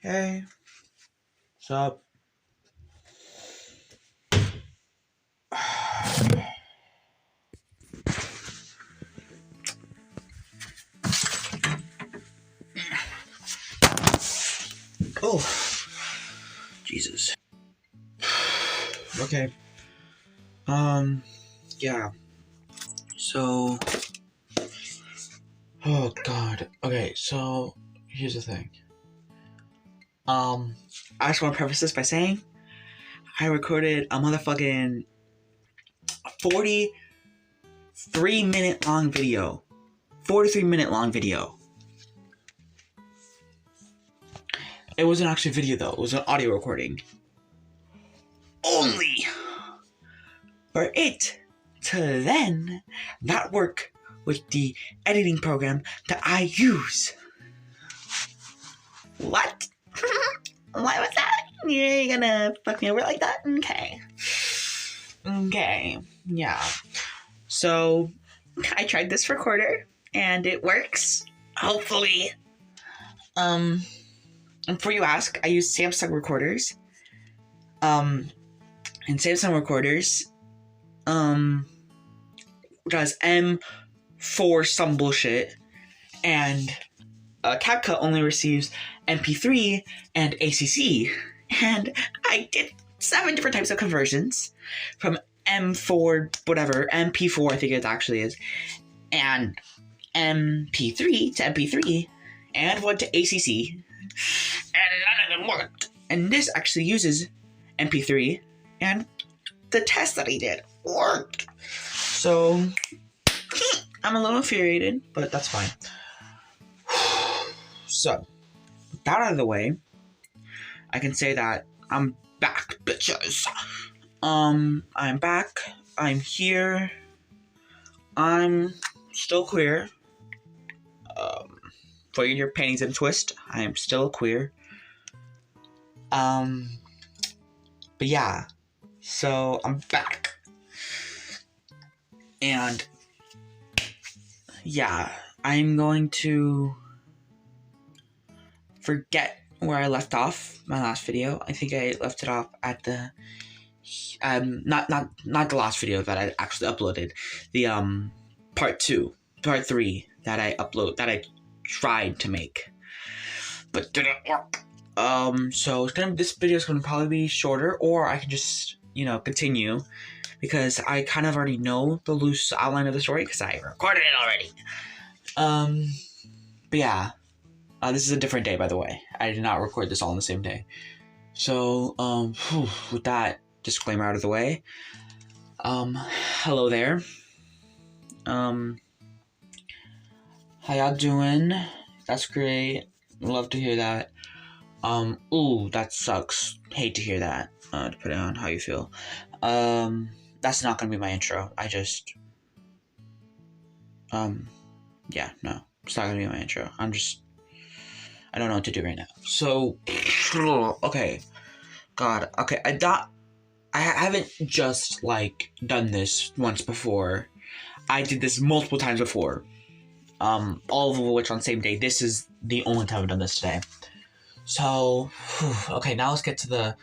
Hey, what's up? Oh, Jesus. Okay. Yeah. So, oh God. Okay, so here's the thing. I just want to preface this by saying I recorded a motherfucking 43-minute long video. 43-minute long video. It wasn't actually a video though. It was an audio recording. Only for it to then not work with the editing program that I use. What? Why was that? You're gonna fuck me over like that? Okay. Yeah. So, I tried this recorder, and it works. Hopefully. And before you ask, I use Samsung recorders. And Samsung recorders, does M4 some bullshit, and CapCut only receives MP3 and ACC, and I did 7 different types of conversions from M4 whatever, MP4 I think it actually is, and MP3 to MP3, and one to ACC, and none of them worked. And this actually uses MP3, and the test that I did worked. So I'm a little infuriated, but that's fine. So, with that out of the way, I can say that I'm back, bitches. I'm back. I'm here. I'm still queer. For your panties in a twist, I am still queer. But yeah. So, I'm back. And yeah, I'm going to forget where I left off my last video. I think I left it off at the not the last video that I actually uploaded. The part 3 that I tried to make, but didn't work. So this video is gonna probably be shorter, or I can just continue, because I kind of already know the loose outline of the story because I recorded it already. But yeah. This is a different day, by the way. I did not record this all on the same day. So, with that disclaimer out of the way, hello there. How y'all doing? That's great. Love to hear that. Ooh, that sucks. Hate to hear that. Depending on how you feel. That's not gonna be my intro. Yeah, no. It's not gonna be my intro. I don't know what to do right now. So, okay. God, okay. I haven't just, done this once before. I did this multiple times before. All of which on the same day. This is the only time I've done this today. So, okay, now let's get to the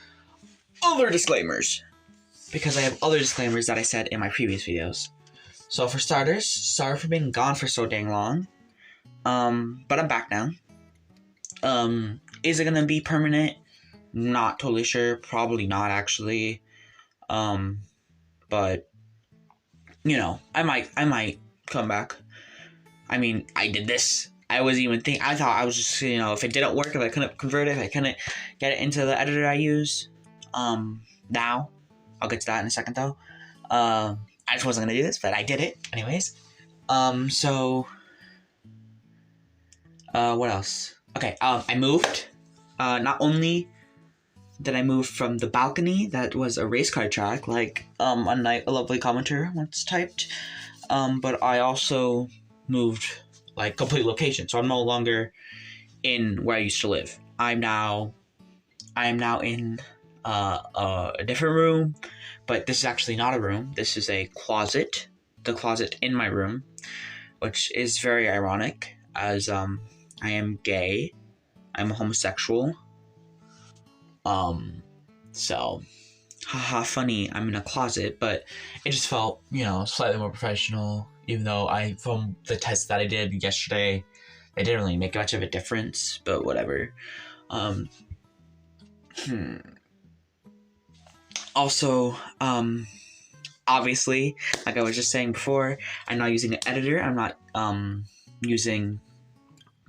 other disclaimers. Because I have other disclaimers that I said in my previous videos. So, for starters, sorry for being gone for so dang long. But I'm back now. Is it gonna be permanent? Not totally sure. Probably not, actually. But I might come back. I mean, I did this. I thought I was just, if it didn't work, if I couldn't convert it, if I couldn't get it into the editor I use, now, I'll get to that in a second, though. I just wasn't gonna do this, but I did it anyways. So, what else? Okay, I moved. Not only did I move from the balcony that was a race car track, like a lovely commenter once typed, but I also moved complete location. So I'm no longer in where I used to live. I am now in a different room, but this is actually not a room. This is a closet. The closet in my room, which is very ironic, as I am gay. I'm a homosexual. So, haha, funny, I'm in a closet, but it just felt, slightly more professional, even though from the test that I did yesterday, it didn't really make much of a difference, but whatever. Also, obviously, like I was just saying before, I'm not using an editor. I'm not using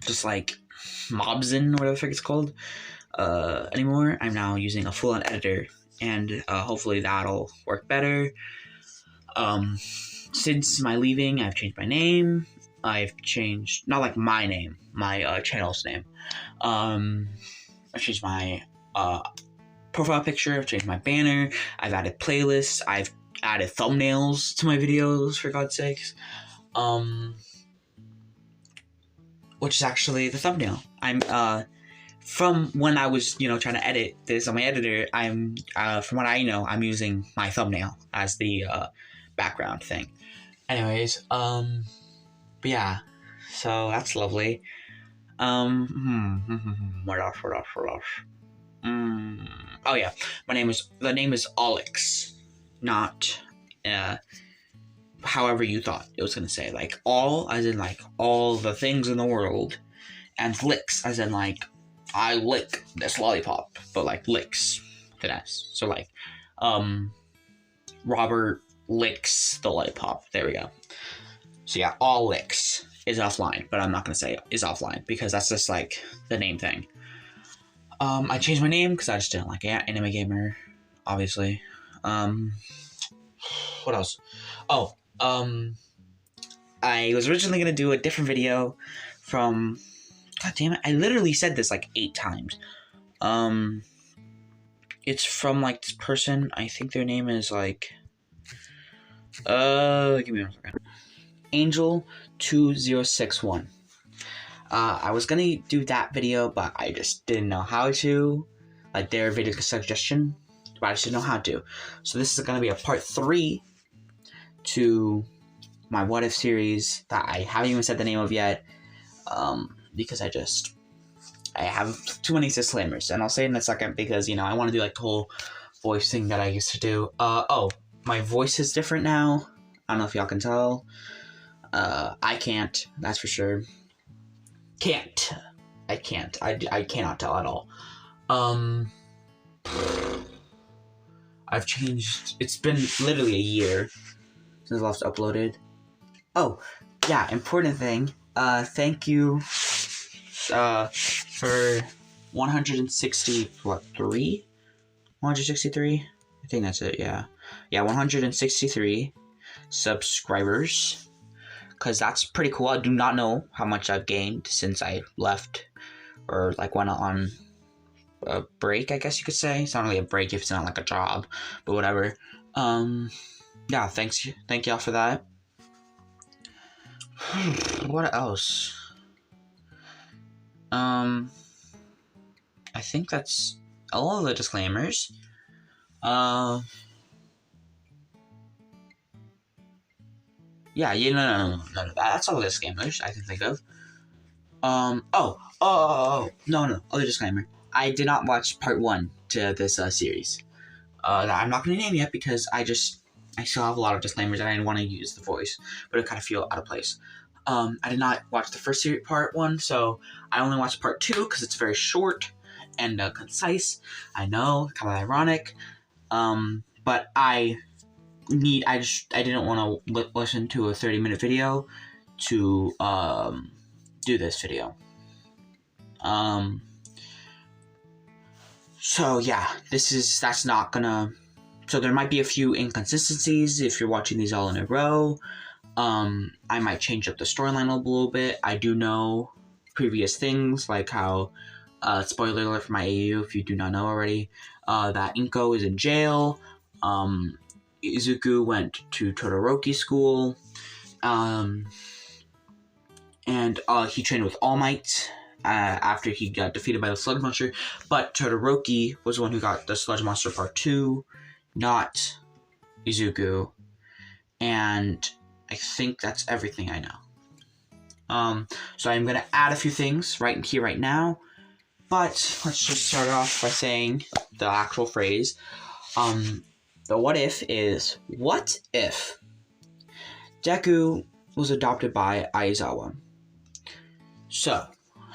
just like Mobzen, whatever the frick it's called, anymore. I'm now using a full-on editor, and hopefully that'll work better. Since my leaving, I've changed my name. I've changed, not like my name, my channel's name. I've changed my profile picture. I've changed my banner. I've added playlists. I've added thumbnails to my videos, for God's sakes. Which is actually the thumbnail. I'm from when I was trying to edit this on my editor. I'm from what I know, I'm using my thumbnail as the background thing. Anyways, but yeah, so that's lovely. What else? Oh yeah, the name is Alex, not however you thought it was gonna say, like all as in like all the things in the world, and licks as in like I lick this lollipop, but like licks with an S. So like Robert licks the lollipop. There we go. So yeah, all licks is offline, but I'm not gonna say is offline because that's just like the name thing. I changed my name because I just didn't like Anime Gamer, obviously. What else? Oh, I was originally gonna do a different video from. God damn it! I literally said this like 8 times. It's from like this person. I think their name is like. Give me 1 second. Angel2061. I was gonna do that video, but I just didn't know how to. Like their video suggestion, but I just didn't know how to. So this is gonna be a part 3 to my What If series that I haven't even said the name of yet. Because I have too many disclaimers, and I'll say it in a second because I want to do like the whole voice thing that I used to do. My voice is different now. I don't know if y'all can tell. I can't. That's for sure. I can't. I cannot tell at all. I've changed. It's been literally a year since last uploaded. Oh, yeah. Important thing. Thank you. For 163? 163? I think that's it, yeah. Yeah, 163 subscribers. Because that's pretty cool. I do not know how much I've gained since I left. Or, like, went on a break, I guess you could say. It's not really a break if it's not, like, a job. But whatever. Yeah, thank y'all for that. What else? I think that's all of the disclaimers. No. That's all the disclaimers I can think of. No. Other disclaimer. I did not watch part 1 to this series. I'm not going to name yet because I still have a lot of disclaimers and I didn't want to use the voice, but it kind of feel out of place. I did not watch the first series, part 1, so I only watched part 2 because it's very short and concise. I know, kind of ironic, but I didn't want to listen to a 30-minute video to do this video. So yeah, that's not gonna. So there might be a few inconsistencies if you're watching these all in a row. I might change up the storyline a little bit. I do know previous things, like how, spoiler alert for my AU if you do not know already, that Inko is in jail. Izuku went to Todoroki school. And he trained with All Might after he got defeated by the Sludge Monster. But Todoroki was the one who got the Sludge Monster Part 2, not Izuku. And I think that's everything I know. So I'm going to add a few things right here, right now. But let's just start off by saying the actual phrase. The what if is, what if Deku was adopted by Aizawa? So,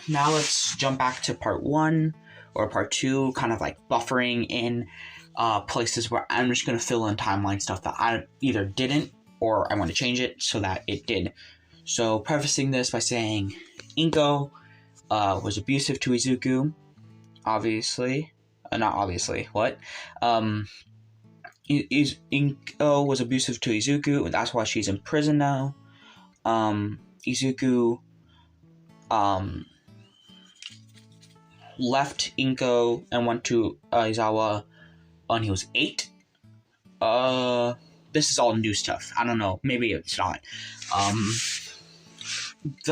now let's jump back to part 1 or part 2, kind of like buffering in places where I'm just going to fill in timeline stuff that I either didn't or I want to change it so that it did. So, prefacing this by saying Inko was abusive to Izuku, obviously. Not obviously, what? Inko was abusive to Izuku, and that's why she's in prison now. Izuku left Inko and went to Aizawa when he was 8. This is all new stuff. I don't know. Maybe it's not.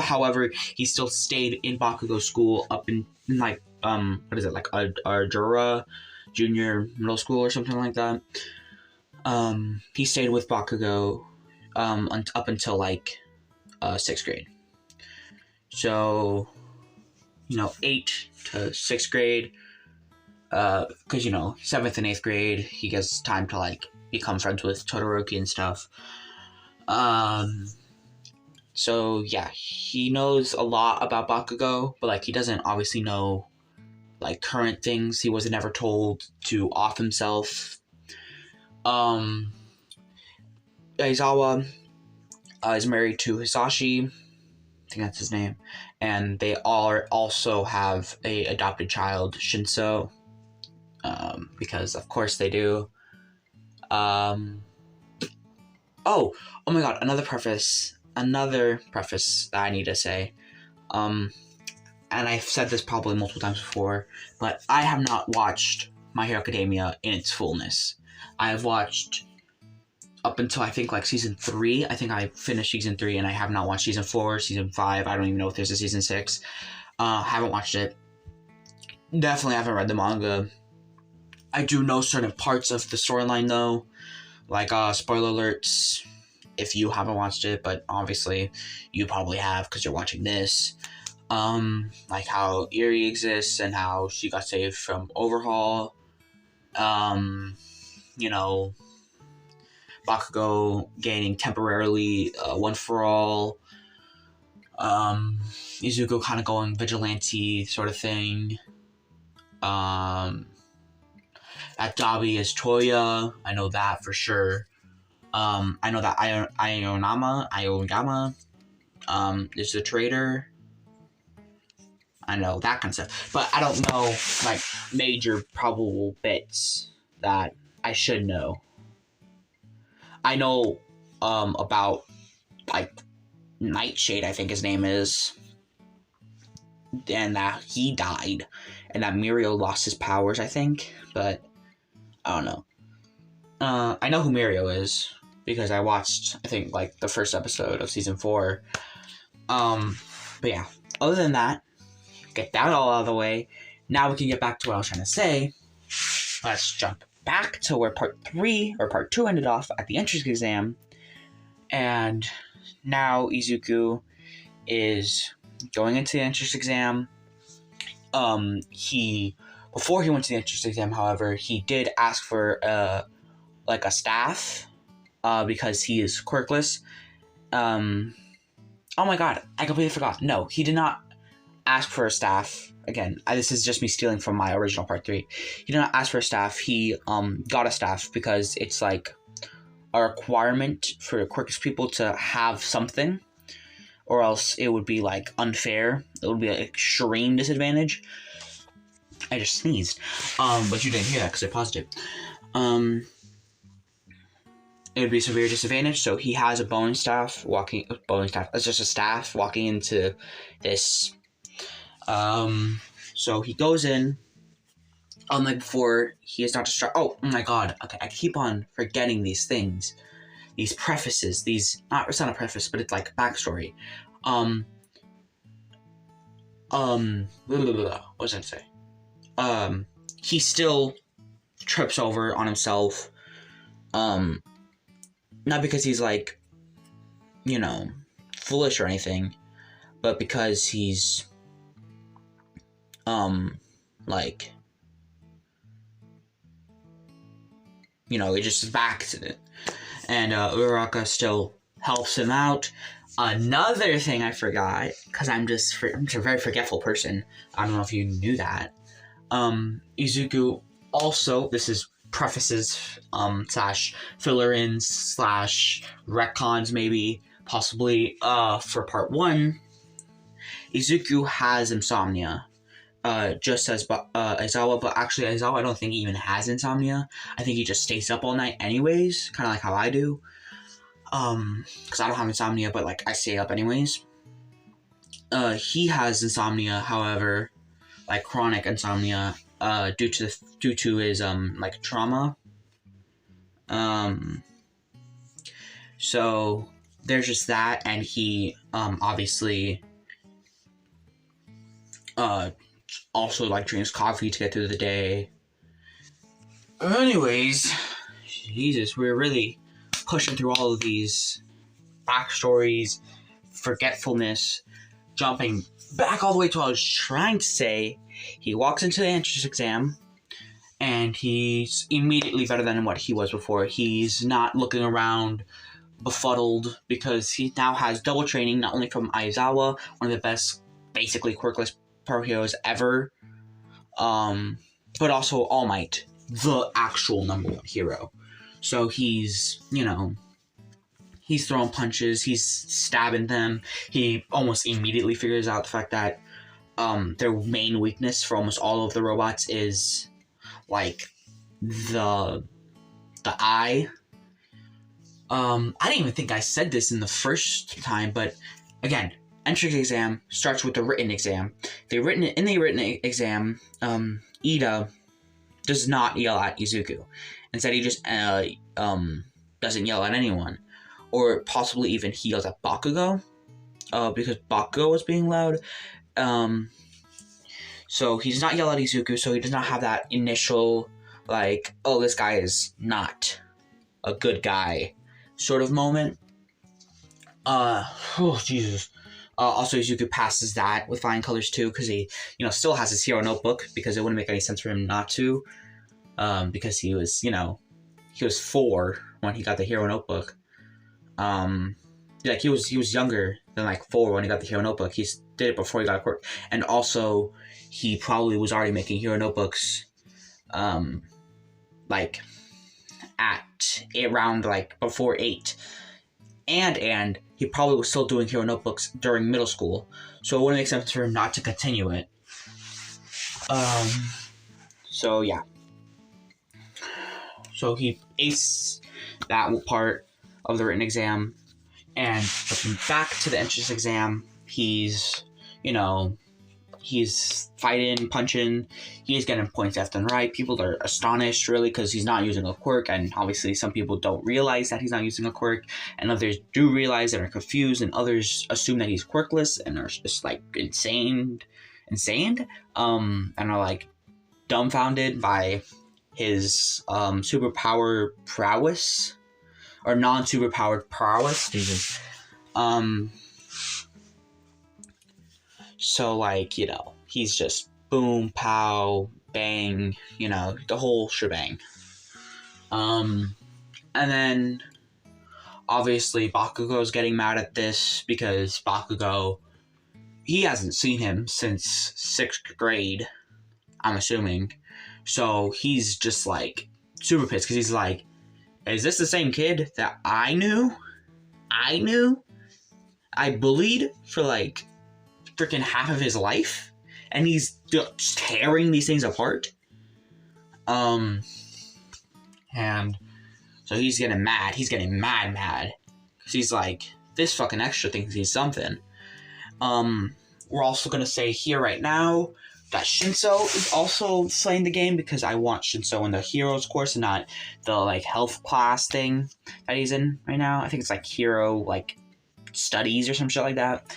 However, he still stayed in Bakugo school up in like what is it, like Ardura Junior Middle School or something like that. He stayed with Bakugo up until like 6th grade. So 8 to 6th grade, because 7th and 8th grade he gets time to like become friends with Todoroki and stuff. So yeah, he knows a lot about Bakugo, but like he doesn't obviously know like current things. He wasn't ever told to off himself. Aizawa is married to Hisashi, I think that's his name, and they all also have a adopted child, Shinso, because of course they do. Oh my god, another preface that I need to say, and I've said this probably multiple times before, but I have not watched My Hero Academia in its fullness. I have watched up until I think like season 3. I think I finished season 3 and I have not watched season 4, season 5. I don't even know if there's a season 6. Haven't watched it. Definitely haven't read the manga. I do know certain parts of the storyline though. Like, spoiler alerts if you haven't watched it, but obviously you probably have because you're watching this. Like how Eri exists and how she got saved from Overhaul. Bakugo gaining temporarily One For All. Izuku kind of going vigilante sort of thing. That Dabi is Toya. I know that for sure. I know that Aonama is the traitor. I know that kind of stuff. But I don't know, like, major probable bits that I should know. I know about, like, Nightshade, I think his name is. And that he died. And that Mirio lost his powers, I think. But I don't know. I know who Mirio is. Because I watched, I think, like, the first episode of season 4. But yeah. Other than that, get that all out of the way. Now we can get back to what I was trying to say. Let's jump back to where part 2 ended off at the entrance exam. And now Izuku is going into the entrance exam. Before he went to the entrance exam, however, he did ask for a staff, because he is quirkless. Oh my god, I completely forgot. No, he did not ask for a staff. Again, this is just me stealing from my original part 3. He did not ask for a staff. He got a staff because it's like a requirement for quirkless people to have something, or else it would be like unfair. It would be an extreme disadvantage. I just sneezed, but you didn't hear that because I paused it. It would be a severe disadvantage. So he has a bowling staff. It's just a staff walking into this. So he goes in. Unlike before, he is not distracted. Oh my god. Okay, I keep on forgetting these things. These prefaces. It's not a preface, but it's like backstory. What was I say? He still trips over on himself. Not because he's like, foolish or anything, but because he's like, you know, it just is by accident. And Uraraka still helps him out. Another thing I forgot, because I'm a very forgetful person. I don't know if you knew that. Izuku also, this is prefaces slash filler-ins slash retcons maybe, possibly, for part 1. Izuku has insomnia. Just as Aizawa, but actually Aizawa I don't think he even has insomnia. I think he just stays up all night anyways, kind of like how I do. Because I don't have insomnia, but like I stay up anyways. He has insomnia, however, like chronic insomnia, due to his like trauma. So there's just that, and he obviously also like drinks coffee to get through the day. Anyways, Jesus, we're really pushing through all of these backstories, forgetfulness, jumping back all the way to what I was trying to say. He walks into the entrance exam, and he's immediately better than what he was before. He's not looking around befuddled, because he now has double training, not only from Aizawa, one of the best, basically quirkless pro heroes ever, but also All Might, the actual number 1 hero. So he's, you know, he's throwing punches, he's stabbing them. He almost immediately figures out the fact that their main weakness for almost all of the robots is like the eye. I didn't even think I said this in the first time, but again, entrance exam starts with the written exam. In the written exam, Ida does not yell at Izuku. Instead, he just doesn't yell at anyone, or possibly even he yells at Bakugo, because Bakugo was being loud. So he does not yell at Izuku, so he does not have that initial, like, oh, this guy is not a good guy sort of moment. Oh, Jesus. Also, Izuku passes that with flying colors too, because he, you know, still has his hero notebook, because it wouldn't make any sense for him not to, because he was, you know, he was 4 when he got the hero notebook. Like he was younger than like 4 when he got the hero notebook. He did it before he got a quirk, and also he probably was already making hero notebooks, like at around like before 8, and he probably was still doing hero notebooks during middle school, so it wouldn't make sense for him not to continue it. So yeah. So he aced that part of the written exam, and looking back to the entrance exam, he's, you know, he's fighting, punching, he's getting points left and right. People are astonished, really, because he's not using a quirk, and obviously some people don't realize that he's not using a quirk, and others do realize and are confused, and others assume that he's quirkless and are just, like, insane, and are, like, dumbfounded by his superpower prowess, or non-superpowered prowess. Jesus. So, like, you know, he's just boom, pow, bang, you know, the whole shebang. And then, obviously, Bakugo's getting mad at this, because Bakugo, he hasn't seen him since 6th grade, I'm assuming. So, he's just, like, super pissed, because he's like, is this the same kid that I knew? I bullied for, like, freaking half of his life, and he's just tearing these things apart. And so he's getting mad. He's getting mad. Because he's like, this fucking extra thinks he's something. We're also going to say here right now that Shinso is also slaying the game, because I want Shinso in the heroes course and not the, like, health class thing that he's in right now. I think it's, like, hero, like, studies or some shit like that.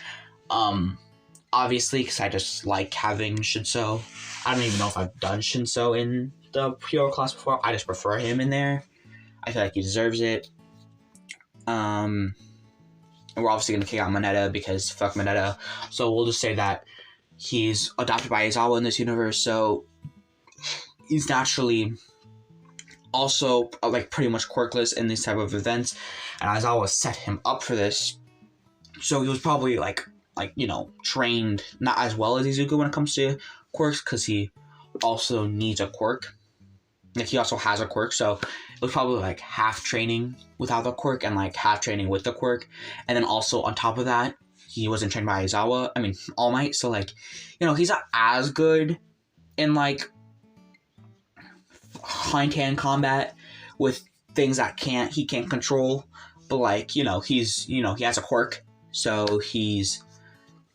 Obviously, because I just like having Shinso. I don't even know if I've done Shinso in the hero class before. I just prefer him in there. I feel like he deserves it. we're obviously going to kick out Mineta because fuck Mineta. So we'll just say that he's adopted by Aizawa in this universe, so he's naturally also like pretty much quirkless in these type of events, and Aizawa set him up for this. So he was probably like trained not as well as Izuku when it comes to quirks, because he also needs a quirk. Like, he also has a quirk, so it was probably like half training without the quirk and like half training with the quirk. And then also on top of that, he wasn't trained by All Might, so like, he's not as good in like hand-to-hand combat with things that he can't control. But like, he has a quirk, so he's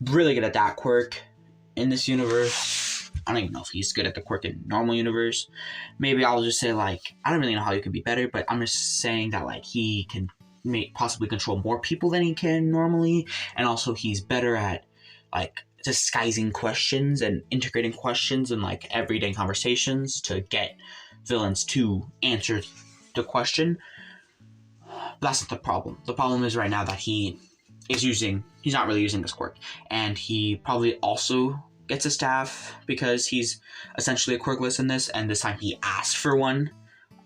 really good at that quirk in this universe. I don't even know if he's good at the quirk in normal universe. Maybe I'll just say, like, I don't really know how he could be better, but I'm just saying that, like, he can possibly control more people than he can normally, and also he's better at, like, disguising questions and integrating questions in, like, everyday conversations to get villains to answer the question. But that's not the problem. The problem is right now that he's not really using this quirk, and he probably also gets a staff because he's essentially quirkless in this, and this time he asked for one,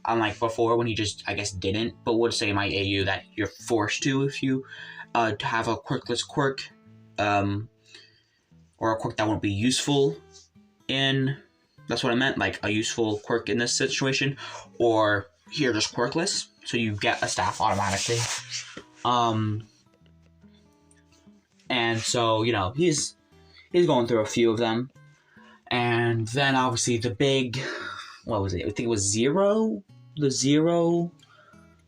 unlike before when he just, I guess, didn't. But would say in my AU that you're forced to if you have a quirkless quirk, or a quirk that won't be useful in, that's what I meant, like a useful quirk in this situation, or here just quirkless, so you get a staff automatically. And so, he's going through a few of them. And then obviously the big, what was it? I think it was Zero? The Zero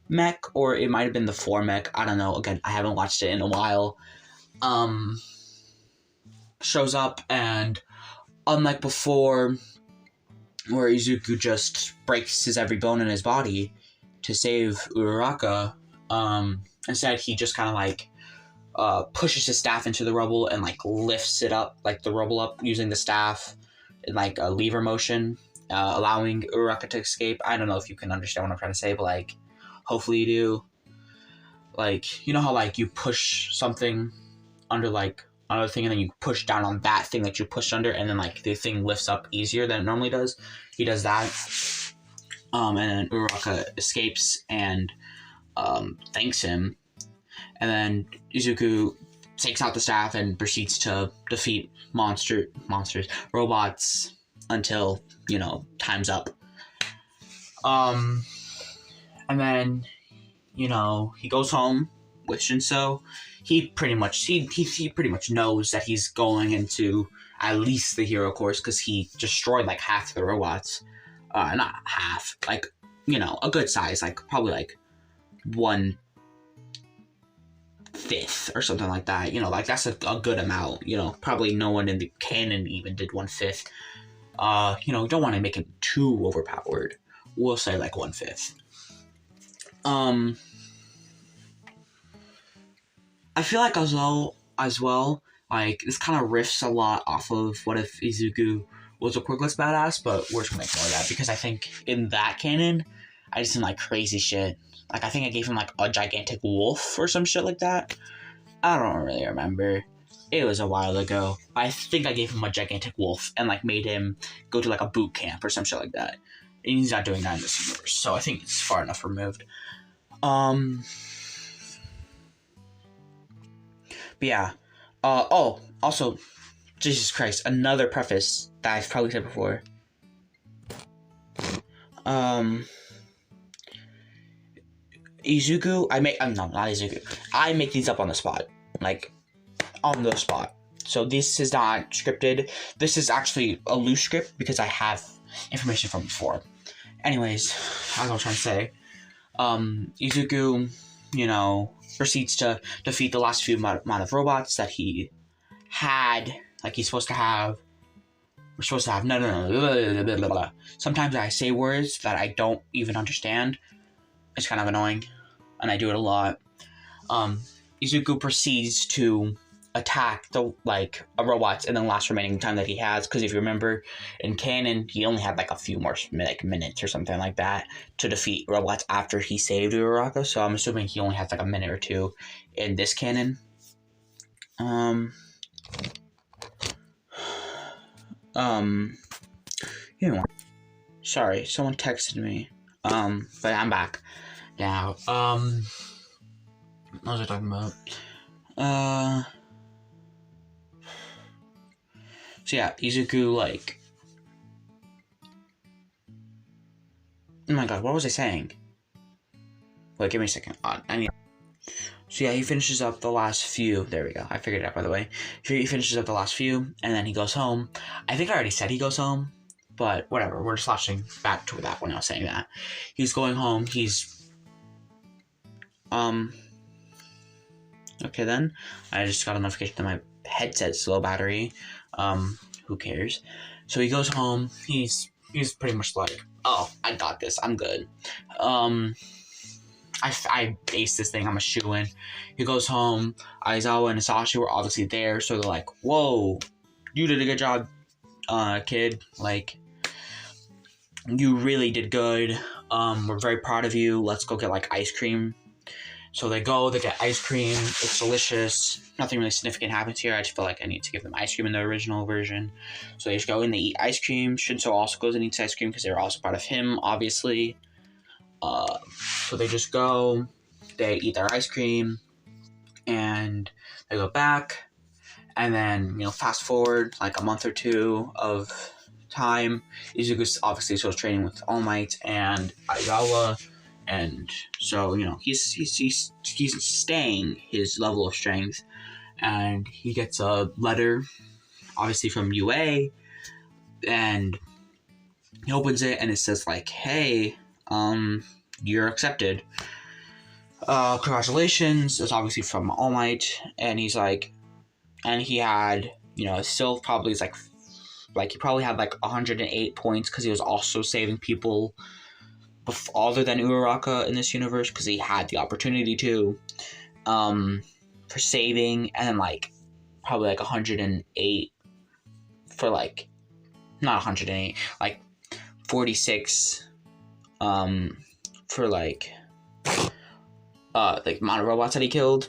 mech, or it might have been the 4 mech. I don't know. Again, I haven't watched it in a while. Shows up, and unlike before, where Izuku just breaks his every bone in his body to save Uraraka, instead he just kind of like pushes his staff into the rubble and like lifts it up, like the rubble up, using the staff in like a lever motion, allowing Uraraka to escape. I don't know if you can understand what I'm trying to say, but like, hopefully you do. Like, you know how like you push something under like another thing, and then you push down on that thing that you pushed under, and then like the thing lifts up easier than it normally does. He does that, and then Uraraka escapes and thanks him. And then Izuku takes out the staff and proceeds to defeat robots until, time's up. And then, he goes home with Shinso. He pretty much knows that he's going into at least the hero course, because he destroyed like half the robots. Not half, like, a good size, like probably like 1/5 or something like that. Like that's a good amount. Probably no one in the canon even did 1/5. You don't want to make him too overpowered. We'll say like 1/5. I feel like as well, like this kind of riffs a lot off of what if Izuku was a quirkless badass, but we're just gonna ignore that, because I think in that canon, I just did like crazy shit. Like, I think I gave him, like, a gigantic wolf or some shit like that. I don't really remember. It was a while ago. I think I gave him a gigantic wolf and, like, made him go to, like, a boot camp or some shit like that. And he's not doing that in this universe, so I think it's far enough removed. But yeah. Also, Jesus Christ, another preface that I've probably said before. Izuku, I make these up on the spot. Like, on the spot. So this is not scripted. This is actually a loose script because I have information from before. Anyways, as I was trying to say, Izuku, proceeds to defeat the last few amount of robots that he had, like he's supposed to have. We're supposed to have, no. Blah, blah, blah. Sometimes I say words that I don't even understand. It's kind of annoying, and I do it a lot. Izuku proceeds to attack the robots in the last remaining time that he has, because if you remember in canon he only had like a few more minutes or something like that to defeat robots after he saved Uraraka, so I'm assuming he only has like a minute or two in this canon. Sorry, someone texted me, but I'm back now. What was I talking about? So yeah, Izuku, like... Oh my god, what was I saying? Wait, give me a second. So yeah, he finishes up the last few. There we go. I figured it out, by the way. He finishes up the last few, and then he goes home. I think I already said he goes home, but whatever. We're just flashing back to that when I was saying that. He's going home. He's... Okay, then. I just got a notification that my headset's low battery. Who cares? So he goes home. He's pretty much like, oh, I got this. I'm good. I aced this thing. I'm a shoo-in. He goes home. Aizawa and Hisashi were obviously there, so they're like, whoa, you did a good job, kid. Like, you really did good. We're very proud of you. Let's go get, like, ice cream. So they go, they get ice cream. It's delicious. Nothing really significant happens here. I just feel like I need to give them ice cream in the original version. So they just go in, they eat ice cream. Shinso also goes and eats ice cream because they were also part of him, obviously. So they just go, they eat their ice cream, and they go back. And then, fast forward like a month or two of time. Izuku's obviously still training with All Might and Aizawa. And so, he's staying his level of strength, and he gets a letter, obviously from UA, and he opens it, and it says, like, hey, you're accepted. Congratulations. It's obviously from All Might, and he's like, and he had, still probably is like he probably had like 108 points because he was also saving people other than Uraraka in this universe, because he had the opportunity to, for saving, and then like probably like 108 for like, not 108, like 46 for like amount of robots that he killed.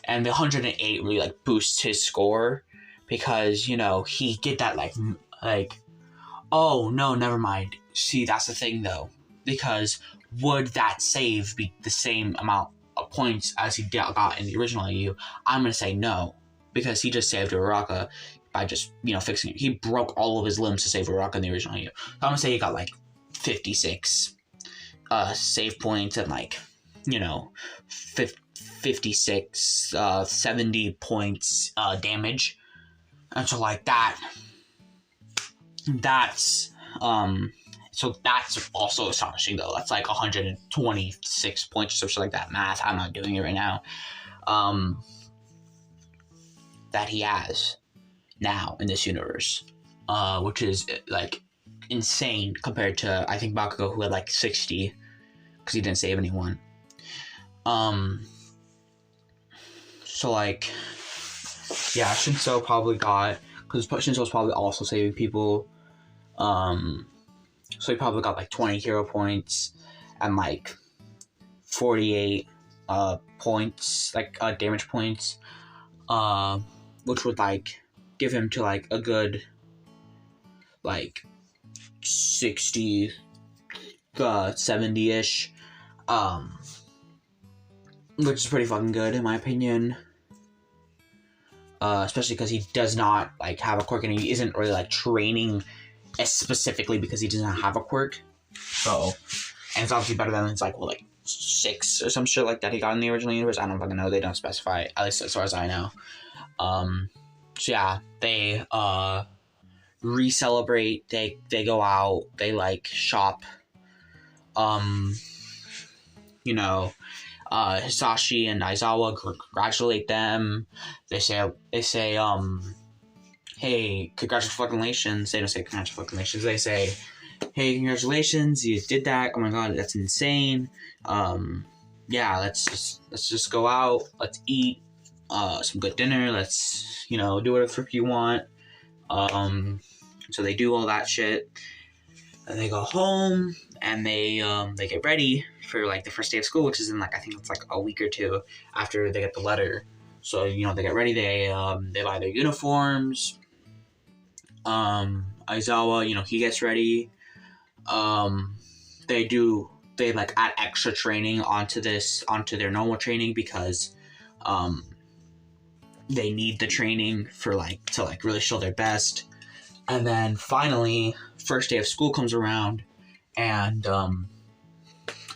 And the 108 really like boosts his score, because he get that like oh no, never mind. See, that's the thing though, because would that save be the same amount of points as he got in the original AU? I'm gonna say no, because he just saved Uraraka by just fixing it. He broke all of his limbs to save Uraraka in the original AU. So I'm gonna say he got like 56 save points and like 56 70 points damage. And so like that's so that's also astonishing though. That's like 126 points or something like that. Math, I'm not doing it right now. That he has now in this universe, which is like insane compared to, I think, Bakugo, who had like 60 because he didn't save anyone. So like, yeah, Shinso probably got, because Shinso's probably also saving people. So he probably got like 20 hero points and like 48 points, like damage points, which would like give him to like a good like 60 70-ish, which is pretty fucking good in my opinion. Especially because he does not like have a quirk, and he isn't really like training specifically because he doesn't have a quirk. So, and it's obviously better than it's like 6 or some shit like that he got in the original universe. I don't fucking know. They don't specify, at least as far as I know. So yeah, they re-celebrate. They go out. They like shop. Hisashi and Aizawa congratulate them. They say, hey, congratulations. They don't say congratulations. They say, hey, congratulations, you did that. Oh my god, that's insane. Yeah, let's just go out. Let's eat. some good dinner. Let's, do whatever you want. So they do all that shit, and they go home, and they get ready for like the first day of school, which is in like, I think it's like a week or two after they get the letter. So they get ready. They buy their uniforms. Aizawa, he gets ready. They like add extra training onto their normal training because they need the training for like to like really show their best. And then finally, first day of school comes around, and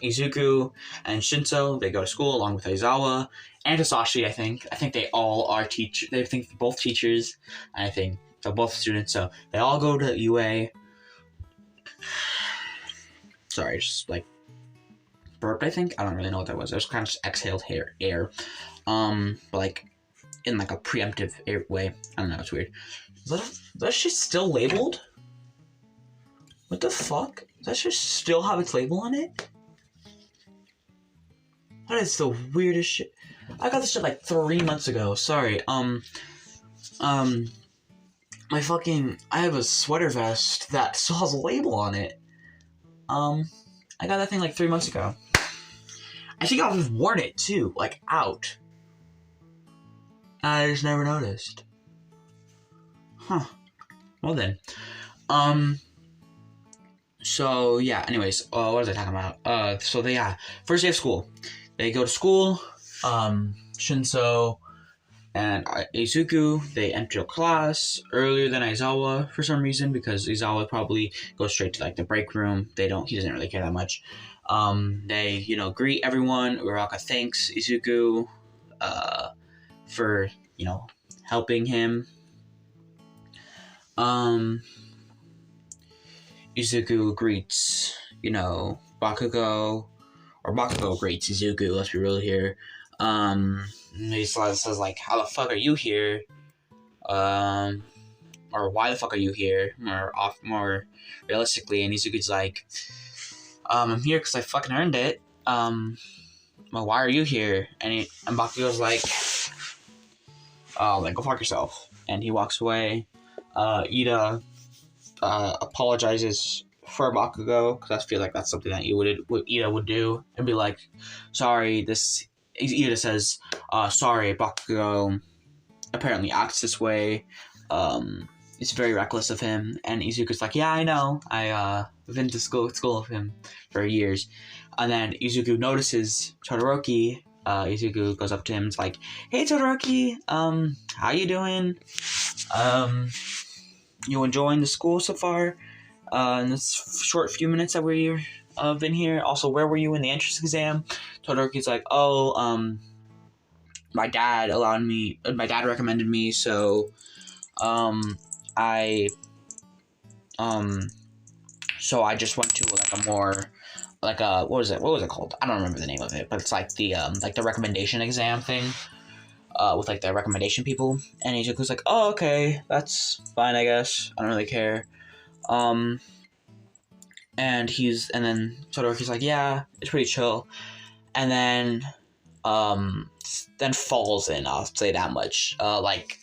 Izuku and Shinso, they go to school along with Aizawa and Hisashi. I think they all are teachers. They think they're both teachers. And I think they're both students. So they all go to UA. Sorry, just like burped. I think I don't really know what that was. I just kind of just exhaled air. But like in like a preemptive way. I don't know. It's weird. That shit still labeled? What the fuck? Does that shit still have its label on it? That is the weirdest shit. I got this shit like 3 months ago. Sorry. I have a sweater vest that still has a label on it. I got that thing like 3 months ago. I think I've worn it too, like out. I just never noticed. Huh. Well then. So yeah, anyways, what was I talking about? First day of school. They go to school, Shinso and Izuku, they enter class earlier than Aizawa for some reason, because Aizawa probably goes straight to like the break room. He doesn't really care that much. They, greet everyone. Uraka thanks Izuku, for, helping him. Izuku greets, Bakugo, or Bakugo greets Izuku, let's be real here. He says like, how the fuck are you here? Or why the fuck are you here? More realistically, and Izuku's like, I'm here because I fucking earned it. Well, why are you here? And Bakugo's like, go fuck yourself. And he walks away. Ida apologizes for Bakugo, because I feel like that's something that Ida would do, and be like, sorry, Ida says, sorry, Bakugo apparently acts this way. It's very reckless of him. And Izuku's like, yeah, I know. I've been to school with him for years. And then Izuku notices Todoroki. Izuku goes up to him and is like, hey, Todoroki, how you doing? You enjoying the school so far? In this short few minutes that we've been here. Also, where were you in the entrance exam? Todoroki's like, my dad recommended me, so I just went to like a more like a what was it called? I don't remember the name of it, but it's like the recommendation exam thing. With like the recommendation people, and Izuku's like, oh, okay, that's fine, I guess. I don't really care. And then Todoroki's like, yeah, it's pretty chill. And then falls in, I'll say that much. Like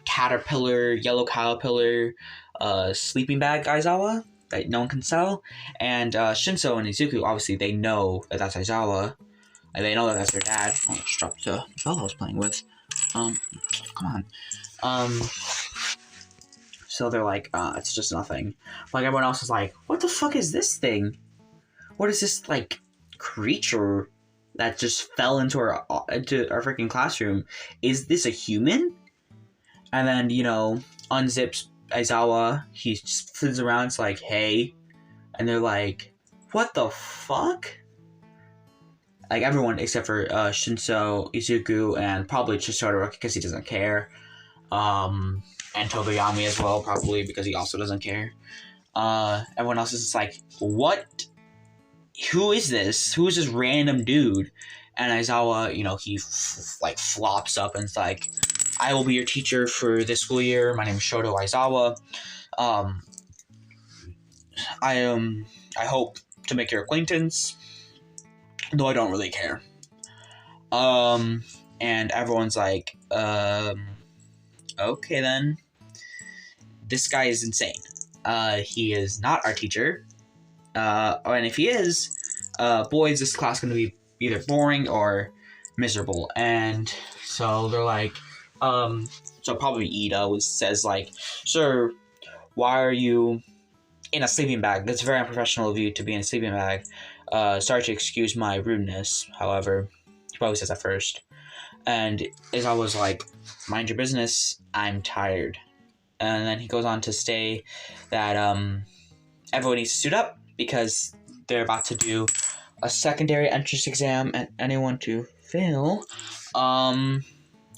yellow caterpillar, sleeping bag Aizawa that no one can sell. And Shinso and Izuku, obviously, they know that that's Aizawa. And they know that that's their dad. Oh, I just dropped the bell I was playing with. Come on. So they're like, it's just nothing. Like, everyone else is like, what the fuck is this thing? What is this, like, creature that just fell into our freaking classroom? Is this a human? And then, unzips Aizawa. He just flits around. It's like, hey. And they're like, what the fuck? Like, everyone except for Shinso, Izuku, and probably just Todoroki because he doesn't care. And Togoyami as well, probably, because he also doesn't care. Everyone else is just like, what? Who is this? Who is this random dude? And Aizawa, he flops up and is like, I will be your teacher for this school year. My name is Shoto Aizawa. I hope to make your acquaintance, though I don't really care. And everyone's like, Okay then. This guy is insane. He is not our teacher. And if he is, boy, is this class going to be either boring or miserable. And so they're like, so probably Ida says like, sir, why are you in a sleeping bag? That's very unprofessional of you to be in a sleeping bag. Sorry to excuse my rudeness. However, he probably says that first. And Aizawa was like, mind your business, I'm tired. And then he goes on to say that everyone needs to suit up because they're about to do a secondary entrance exam, and anyone to fail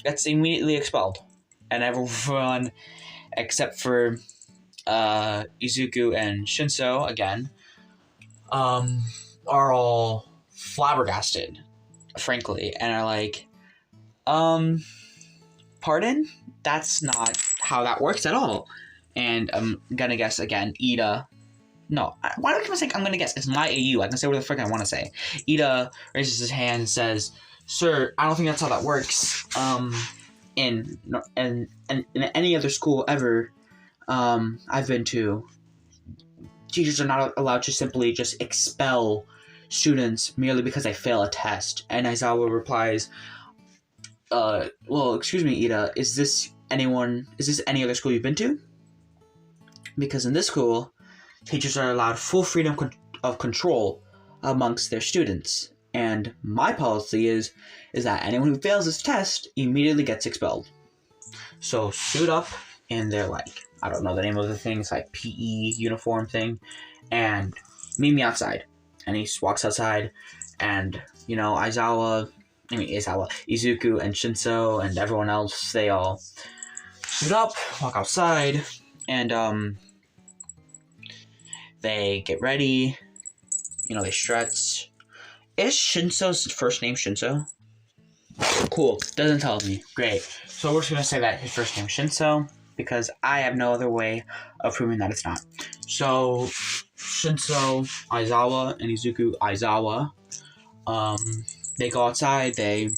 gets immediately expelled. And everyone except for Izuku and Shinso again are all flabbergasted, frankly, and are like, pardon? That's not how that works at all. And I'm gonna guess again, Ida. No, why do I keep saying I'm gonna guess? It's my AU. I can say whatever the frick I want to say. Ida raises his hand and says, "Sir, I don't think that's how that works. In any other school ever, I've been to, teachers are not allowed to simply just expel students merely because they fail a test." And Aizawa replies, well, excuse me, Ida, is this any other school you've been to? Because in this school, teachers are allowed full freedom of control amongst their students. And my policy is that anyone who fails this test immediately gets expelled. So suit up in their, like, I don't know the name of the thing, it's like PE uniform thing, and meet me outside. And he walks outside, and, you know, Izuku and Shinso and everyone else, they all suit up, walk outside, and they get ready, you know, they stretch. Is Shinso's first name Shinso? Cool, doesn't tell me. Great. So we're just going to say that his first name is Shinso, because I have no other way of proving that it's not. So, Shinso, Aizawa, and Izuku Aizawa, they go outside, they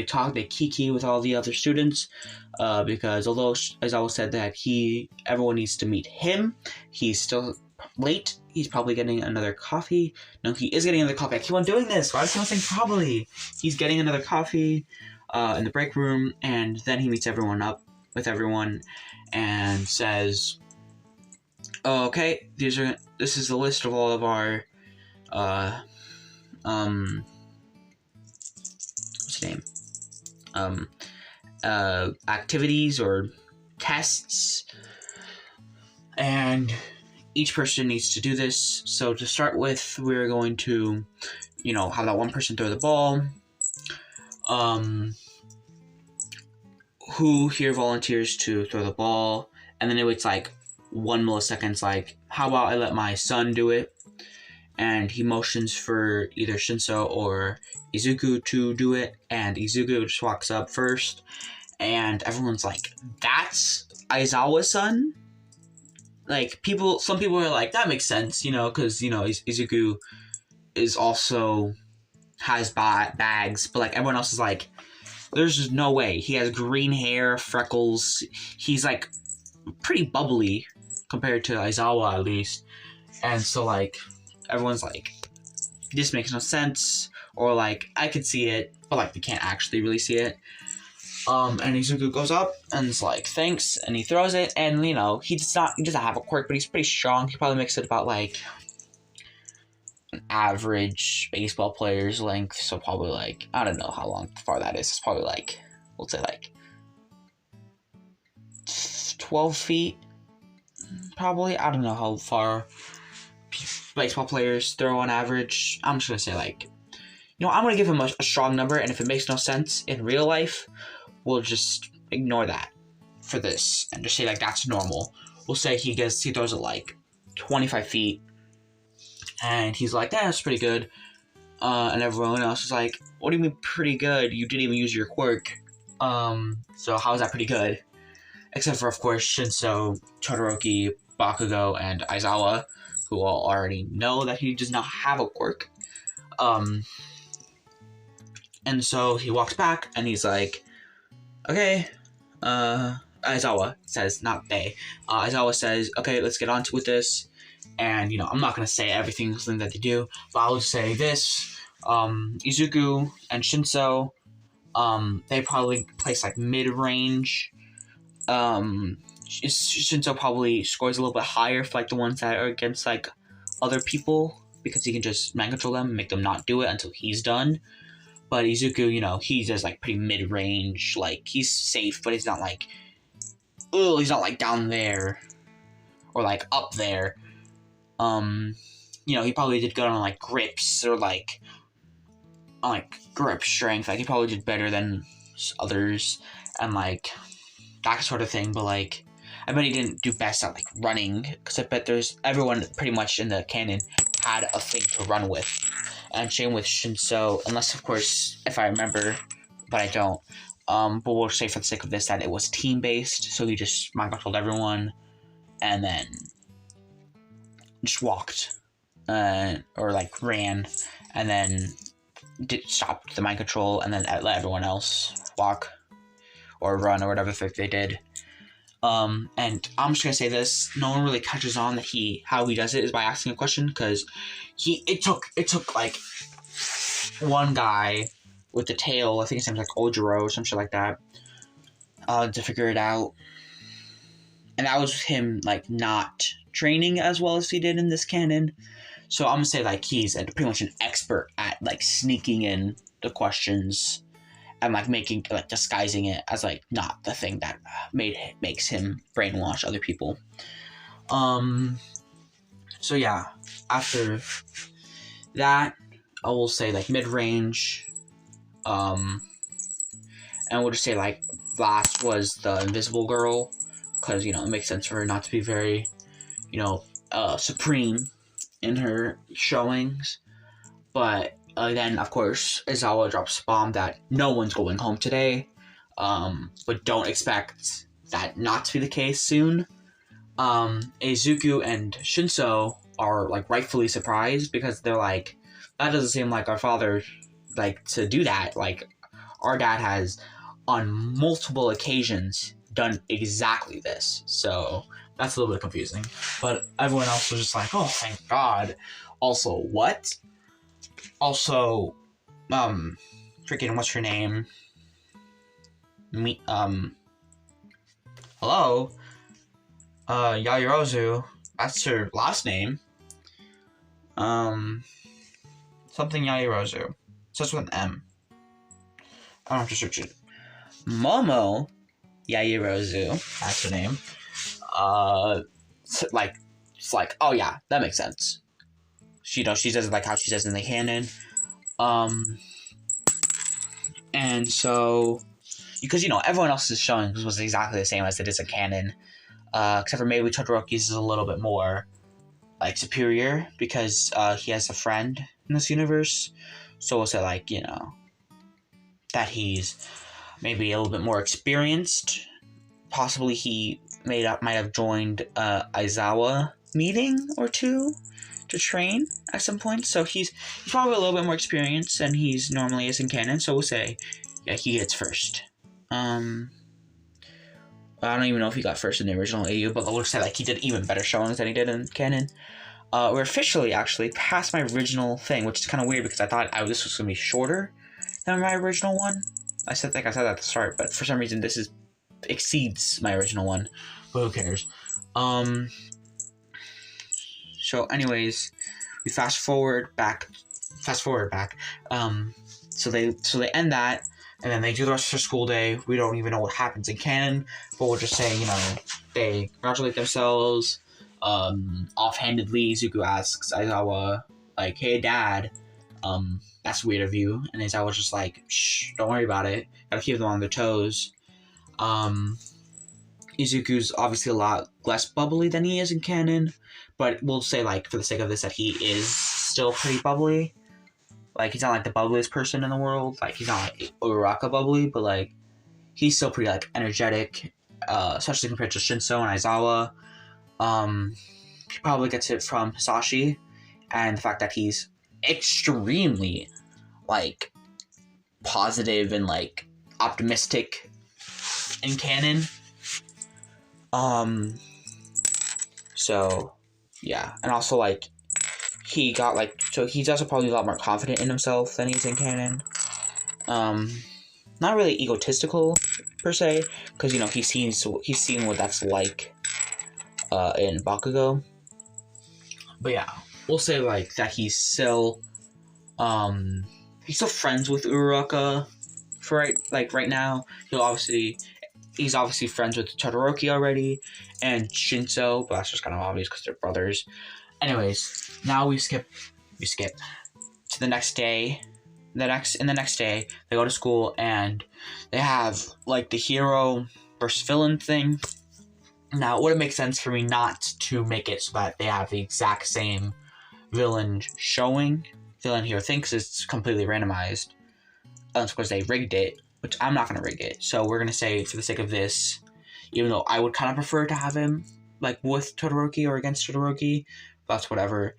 talk, they kiki with all the other students, because although Aizawa said that everyone needs to meet him, he's still late. He's probably getting another coffee. No, he is getting another coffee. I keep on doing this. Why does someone saying probably? He's getting another coffee in the break room, and then he meets everyone up with everyone and says, oh, okay, this is the list of all of our what's the name? Activities or tests, and each person needs to do this. So to start with, we're going to, have that one person throw the ball. Who here volunteers to throw the ball? And then it was like 1 millisecond, like, how about I let my son do it? And he motions for either Shinso or Izuku to do it, and Izuku just walks up first, and everyone's like, that's Aizawa's son? Like, some people are like, that makes sense, because, Izuku is also has bags, but, like, everyone else is like, there's just no way. He has green hair, freckles, he's, like, pretty bubbly compared to Aizawa, at least, and so, like, everyone's like, this makes no sense, or, like, I could see it, but, like, we can't actually really see it. And Izuku goes up and is like, thanks, and he throws it, and, he doesn't have a quirk, but he's pretty strong. He probably makes it about, like, an average baseball player's length, so probably, like, I don't know how far that is. It's probably, like, we'll say, like, 12 feet, probably. I don't know how far baseball players throw on average. I'm just gonna say, like, I'm gonna give him a strong number, and if it makes no sense in real life, we'll just ignore that for this and just say, like, that's normal. We'll say he throws it like 25 feet, and he's like, that's pretty good. And everyone else is like, what do you mean pretty good? You didn't even use your quirk. So how is that pretty good? Except for, of course, Shinso, Todoroki, Bakugo, and Aizawa, who all already know that he does not have a quirk. And so he walks back, and he's like, okay, Aizawa says, not they. Aizawa says, okay, let's get on to with this. And, I'm not going to say everything that they do, but I'll say this. Izuku and Shinso, they probably place, like, mid-range. Shinso probably scores a little bit higher for, like, the ones that are against, like, other people, because he can just mind control them and make them not do it until he's done. But Izuku, he does, like, pretty mid-range. Like, he's safe, but he's not, like, he's not, like, down there. Or, like, up there. He probably did good on, like, grips. Or, like, on, like, grip strength. Like, he probably did better than others. And, like, that sort of thing. But, like, I bet he didn't do best at, like, running. Because I bet everyone pretty much in the canon had a thing to run with. And same with Shinso, unless, of course, if I remember, but I don't. But we'll say for the sake of this that it was team-based, so he just mind controlled everyone, and then just walked, or, like, ran, and then stopped the mind control, and then let everyone else walk, or run, or whatever the frick they did. And I'm just gonna say this: no one really catches on that how he does it is by asking a question, because it took like one guy with the tail, I think his name's like Ojiro or some shit like that, to figure it out, and that was him like not training as well as he did in this canon. So I'm gonna say like he's pretty much an expert at like sneaking in the questions. And like disguising it as like not the thing that makes him brainwash other people. So yeah, after that, I will say like mid-range. And we'll just say like last was the invisible girl, because it makes sense for her not to be very, supreme in her showings, but. Then, of course, Aizawa drops a bomb that no one's going home today, but don't expect that not to be the case soon. Izuku and Shinso are, like, rightfully surprised, because they're like, that doesn't seem like our father, like, to do that. Like, our dad has, on multiple occasions, done exactly this. So, that's a little bit confusing. But everyone else was just like, oh, thank God. Also, what? Also, freaking, what's her name? Hello? Yaoyorozu, that's her last name. Something Yaoyorozu. Starts with an M. I don't have to search it. Momo Yaoyorozu, that's her name. It's like, oh yeah, that makes sense. She does it like how she says in the canon. And so, because, everyone else's showing was exactly the same as it is in canon. Except for maybe Todoroki's is a little bit more, like, superior, because he has a friend in this universe. So we'll say, like, that he's maybe a little bit more experienced. Possibly he might have joined Aizawa meeting or two to train at some point, so he's probably a little bit more experienced than he's normally is in canon, so we'll say, yeah, he gets first. I don't even know if he got first in the original AU, but we'll say, like, he did even better showings than he did in canon. We're officially, actually, past my original thing, which is kind of weird, because I thought this was going to be shorter than my original one. I said that at the start, but for some reason this exceeds my original one, but who cares? So anyways, we fast forward back. So they end that, and then they do the rest of their school day. We don't even know what happens in canon, but we'll just say, they congratulate themselves. Offhandedly, Izuku asks Aizawa, like, hey dad, that's weird of you. And Aizawa's just like, shh, don't worry about it. Gotta keep them on their toes. Izuku's obviously a lot less bubbly than he is in canon, but we'll say, like, for the sake of this, that he is still pretty bubbly. Like, he's not, like, the bubbliest person in the world. Like, he's not, like, Uraraka bubbly, but, like, he's still pretty, like, energetic, especially compared to Shinso and Aizawa. He probably gets it from Hisashi, and the fact that he's extremely, like, positive and like optimistic in canon. So yeah, and also like he got like, so he's also probably a lot more confident in himself than he's in canon. Not really egotistical per se, because you know he's seen what that's like in Bakugo. But yeah, we'll say like that he's still friends with Uraraka for right now. He's obviously friends with Todoroki already and Shinso, but that's just kind of obvious because they're brothers. Anyways, now we skip to the next day. The next day, they go to school and they have like the hero versus villain thing. Now, it would make sense for me not to make it so that they have the exact same villain showing. Villain hero thinks it's completely randomized. Unless, of course, they rigged it, which I'm not going to rig it. So we're going to say, for the sake of this, even though I would kind of prefer to have him like with Todoroki or against Todoroki, but that's whatever.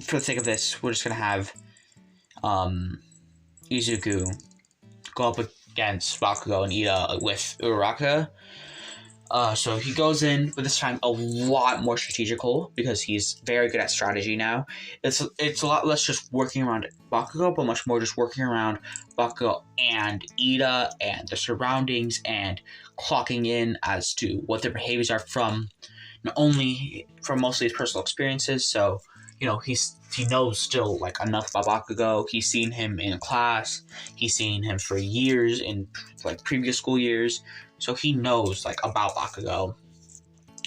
For the sake of this, we're just going to have Izuku go up against Bakugo and Ida with Uraraka. So he goes in, but this time a lot more strategical because he's very good at strategy now. It's a lot less just working around Bakugo, but much more just working around Bakugo and Ida and the surroundings and clocking in as to what their behaviors are from mostly his personal experiences. So, you know, he knows still like enough about Bakugo. He's seen him in class. He's seen him for years in like previous school years. So he knows like about Bakugo.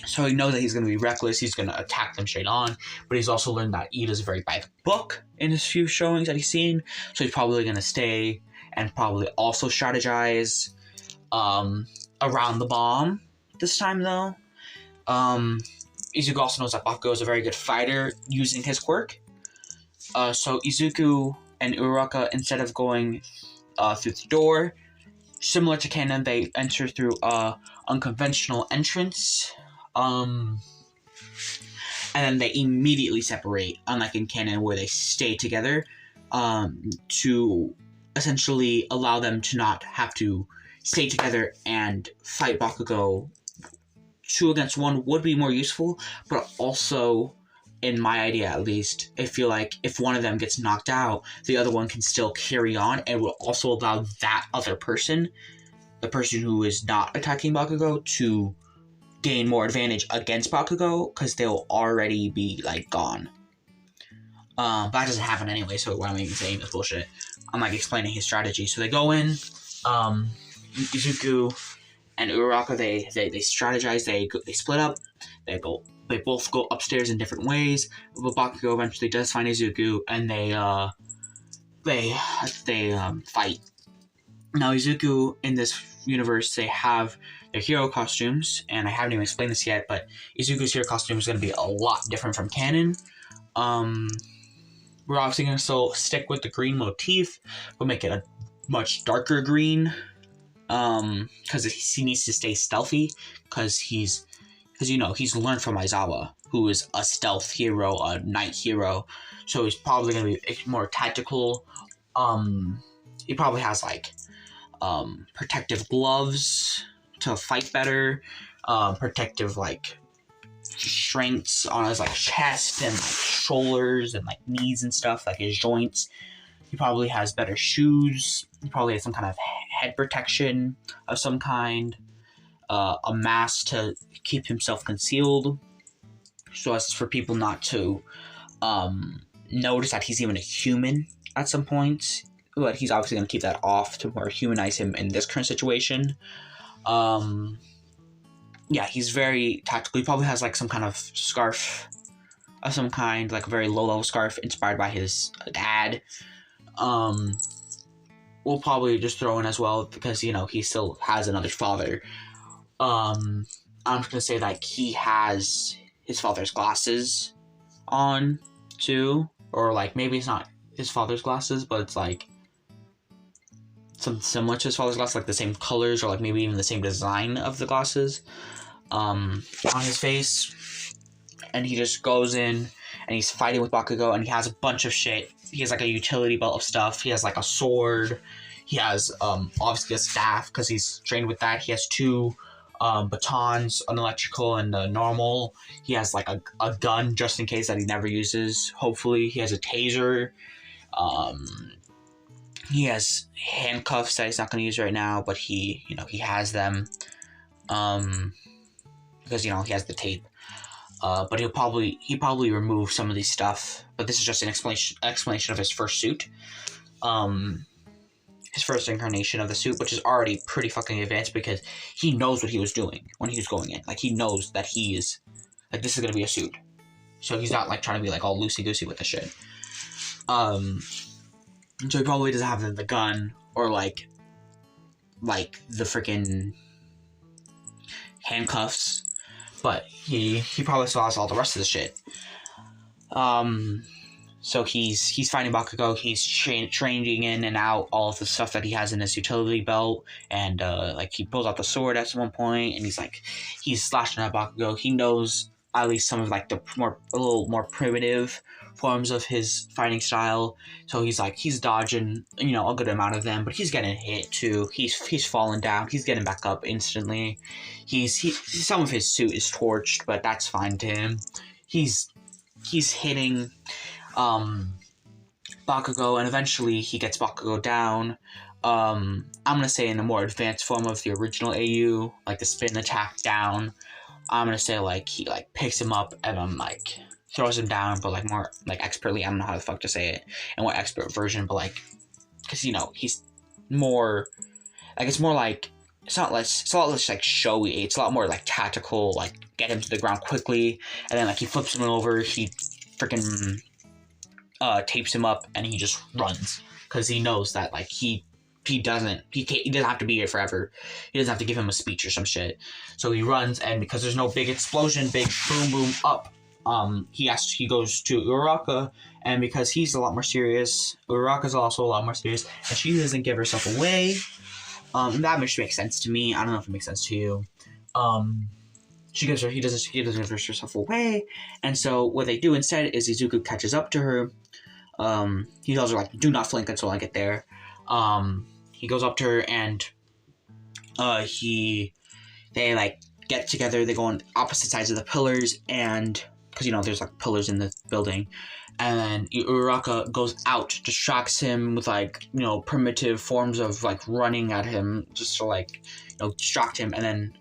So he knows that he's going to be reckless. He's going to attack them straight on. But he's also learned that Ida's very by the book in his few showings that he's seen. So he's probably going to stay and probably also strategize around the bomb this time though. Izuku also knows that Bakugo is a very good fighter using his quirk. So Izuku and Uraraka, instead of going through the door, similar to canon, they enter through a unconventional entrance. And then they immediately separate, unlike in canon where they stay together, to essentially allow them to not have to stay together and fight Bakugo. 2 against 1 would be more useful, but also, in my idea at least, I feel like if one of them gets knocked out, the other one can still carry on, and will also allow that other person, the person who is not attacking Bakugo, to gain more advantage against Bakugo, because they'll already be, like, gone. But that doesn't happen anyway, so what I'm even saying is bullshit. I'm, like, explaining his strategy. So they go in, Izuku and Uraraka, they strategize, they split up, they both go upstairs in different ways, but Bakugo eventually does find Izuku, and they fight. Now Izuku, in this universe, they have their hero costumes, and I haven't even explained this yet, but Izuku's hero costume is going to be a lot different from canon. We're obviously going to still stick with the green motif, but make it a much darker green, because he needs to stay stealthy, because he's learned from Aizawa, who is a stealth hero, a night hero, so he's probably going to be more tactical. He probably has like protective gloves to fight better, protective like strengths on his like chest and like shoulders and like knees and stuff, like his joints. He probably has better shoes. He probably has some kind of head protection of some kind. A mask to keep himself concealed, so as for people not to notice that he's even a human at some point. But he's obviously going to keep that off to more humanize him in this current situation. Yeah, he's very tactical. He probably has like some kind of scarf of some kind, like a very low-level scarf inspired by his dad. We'll probably just throw in as well, because, you know, he still has another father. I'm just gonna say like he has his father's glasses on too, or like maybe it's not his father's glasses, but it's like something similar to his father's glasses, like the same colors, or like maybe even the same design of the glasses on his face. And he just goes in and he's fighting with Bakugo, and he has a bunch of shit. like a utility belt of stuff. He has like a sword. He has obviously a staff because he's trained with that. He has 2 batons, an electrical and a normal. He has like a gun just in case that he never uses. Hopefully, he has a taser. He has handcuffs that he's not going to use right now, but he has them. Because he has the tape. But he probably remove some of these stuff. But this is just an explanation of his first suit. His first incarnation of the suit, which is already pretty fucking advanced because he knows what he was doing when he was going in. Like, he knows that he is, like, this is gonna be a suit. So he's not, like, trying to be, like, all loosey-goosey with the shit. So he probably doesn't have the gun or, like the freaking handcuffs. But he probably still has all the rest of the shit. So he's fighting Bakugo. He's changing in and out all of the stuff that he has in his utility belt, and like he pulls out the sword at one point, and he's slashing at Bakugo. He knows at least some of like the a little more primitive forms of his fighting style. So he's dodging a good amount of them, but he's getting hit too. He's falling down. He's getting back up instantly. Some of his suit is torched, but that's fine to him. He's hitting Bakugo, and eventually he gets Bakugo down. I'm gonna say in a more advanced form of the original AU, like the spin attack down. I'm gonna say like he like picks him up and like throws him down, but like more like expertly. I don't know how the fuck to say it, and more expert version, but like because he's more like it's a lot less like showy. It's a lot more like tactical. Like get him to the ground quickly, and then like he flips him over. He freaking tapes him up, and he just runs because he knows that like he doesn't have to be here forever. He doesn't have to give him a speech or some shit. So he runs, and because there's no big explosion, big boom boom up, he goes to Uraraka, and because he's a lot more serious, Uraraka's also a lot more serious, and she doesn't give herself away. That makes sense to me. I don't know if it makes sense to you. He doesn't give herself away, and so what they do instead is Izuku catches up to her. He tells her like, "Do not flank until I get there." He goes up to her, and they like get together. They go on opposite sides of the pillars, and because there's like pillars in the building, and then Uraraka goes out, distracts him with like primitive forms of like running at him just to like distract him, and then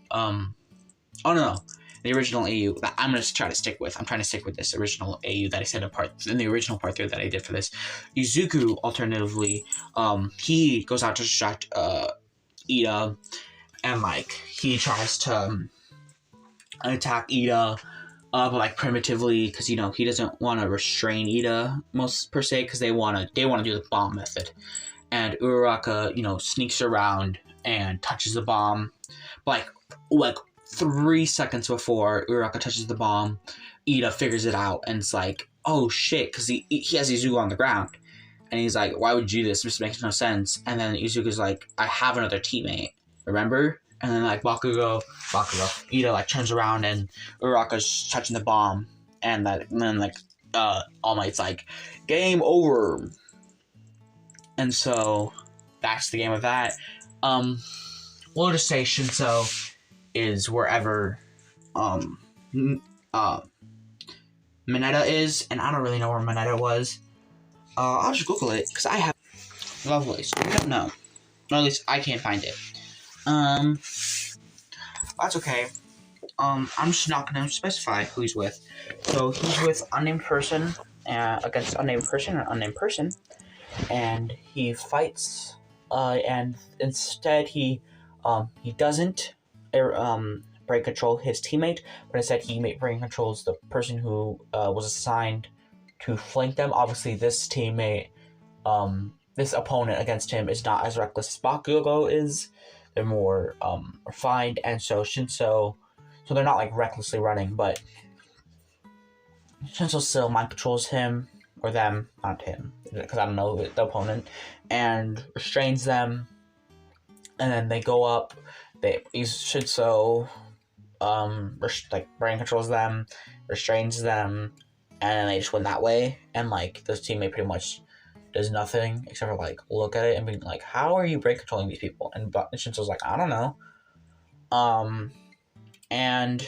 the original AU that I'm going to try to stick with. I'm trying to stick with this original AU that I said in the original part 3 that I did for this. Izuku, alternatively, he goes out to distract Ida, and like he tries to attack Ida, but like primitively, because he doesn't want to restrain Ida most per se, because they want to do the bomb method, and Uraraka sneaks around and touches the bomb, but like 3 seconds before Uraraka touches the bomb, Ida figures it out, and it's like, oh shit, because he has Izuku on the ground, and he's like, why would you do this? This makes no sense. And then Izuku's like, I have another teammate, remember? And then like Bakugo, Ida like turns around, and Uraraka's touching the bomb, and then like All Might's like, game over. And so that's the game of that. We'll just say Shinso is wherever Mineta is, and I don't really know where Mineta was. I'll just Google it, because I have Lovelace. I don't know. Or at least I can't find it. That's okay. I'm just not going to specify who he's with. So he's with unnamed person, against unnamed person, or unnamed person, and he fights, and instead he doesn't brain control his teammate, but instead he brain controls the person who was assigned to flank them. Obviously, this teammate, this opponent against him is not as reckless as Bakugo is. They're more refined, and so Shinso, so they're not like recklessly running, but Shinso still mind controls him, or them, not him, because I don't know the opponent, and restrains them, and then they go up. Shinso brain controls them, restrains them, and then they just win that way. And like this teammate pretty much does nothing except for like look at it and be like, how are you brain controlling these people? And Shinso's like, I don't know. And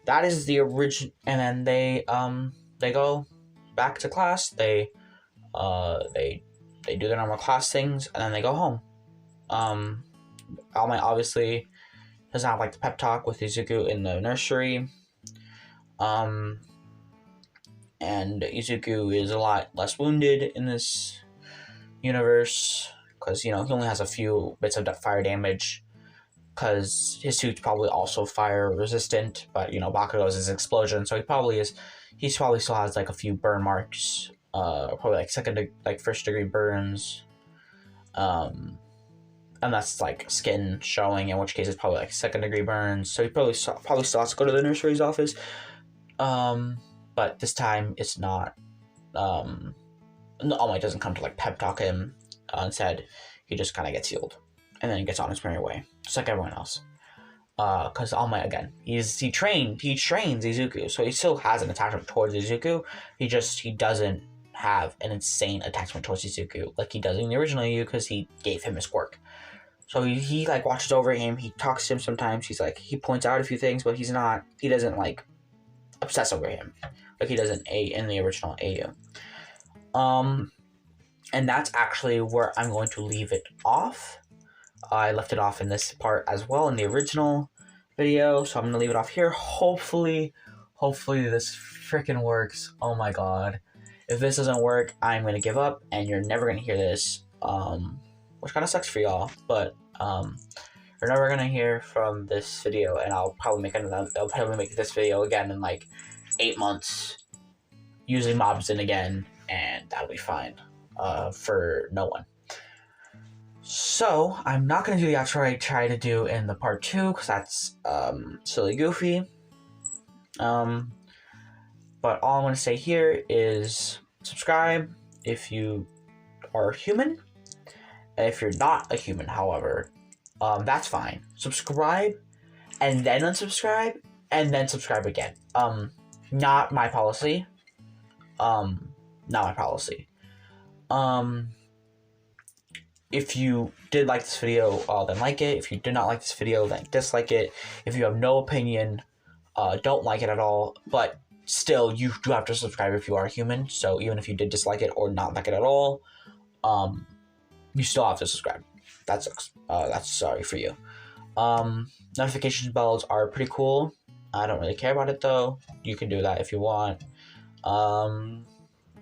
that is the origin. And then they go back to class. They do their normal class things, and then they go home. All Might obviously doesn't have like the pep talk with Izuku in the nursery. And Izuku is a lot less wounded in this universe because, you know, he only has a few bits of fire damage because his suit's probably also fire resistant, but, you know, Bakugo's is explosion, so he probably still has like a few burn marks, probably like first degree burns, and that's like skin showing, in which case it's probably like second degree burns, so he probably still has to go to the nursery's office. But this time it's not. All Might doesn't come to like pep talk him. Instead, he just kind of gets healed, and then he gets on his merry way, just like everyone else. Because All Might, again, he trains Izuku, so he still has an attachment towards Izuku. He doesn't have an insane attachment towards Izuku like he does in the original Yu, because he gave him his quirk. So he like watches over him. He talks to him sometimes. He points out a few things, but he doesn't like obsess over him like he does in the original AU. And that's actually where I'm going to leave it off. I left it off in this part as well in the original video, so I'm going to leave it off here. Hopefully this freaking works. Oh my god. If this doesn't work, I'm going to give up, and you're never going to hear this, which kind of sucks for y'all, but you're never going to hear from this video, and I'll probably make this video again in like 8 months using Mobs in again, and that'll be fine for no one. So I'm not going to do the outro I tried to do in the part 2 because that's silly goofy. But all I'm going to say here is subscribe if you are human. If you're not a human, however, that's fine. Subscribe and then unsubscribe and then subscribe again. Not my policy. If you did like this video, then like it. If you did not like this video, then dislike it. If you have no opinion, don't like it at all. But still, you do have to subscribe if you are human. So even if you did dislike it or not like it at all, you still have to subscribe. That sucks. That's sorry for you. Notification bells are pretty cool. I don't really care about it though. You can do that if you want.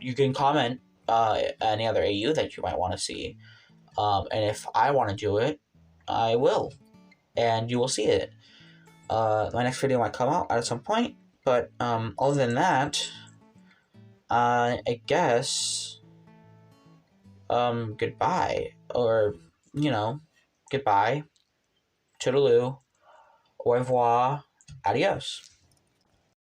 You can comment any other AU that you might want to see. And if I want to do it, I will. And you will see it. My next video might come out at some point. But other than that, I guess goodbye. Or, goodbye. Toodaloo. Au revoir. Adios.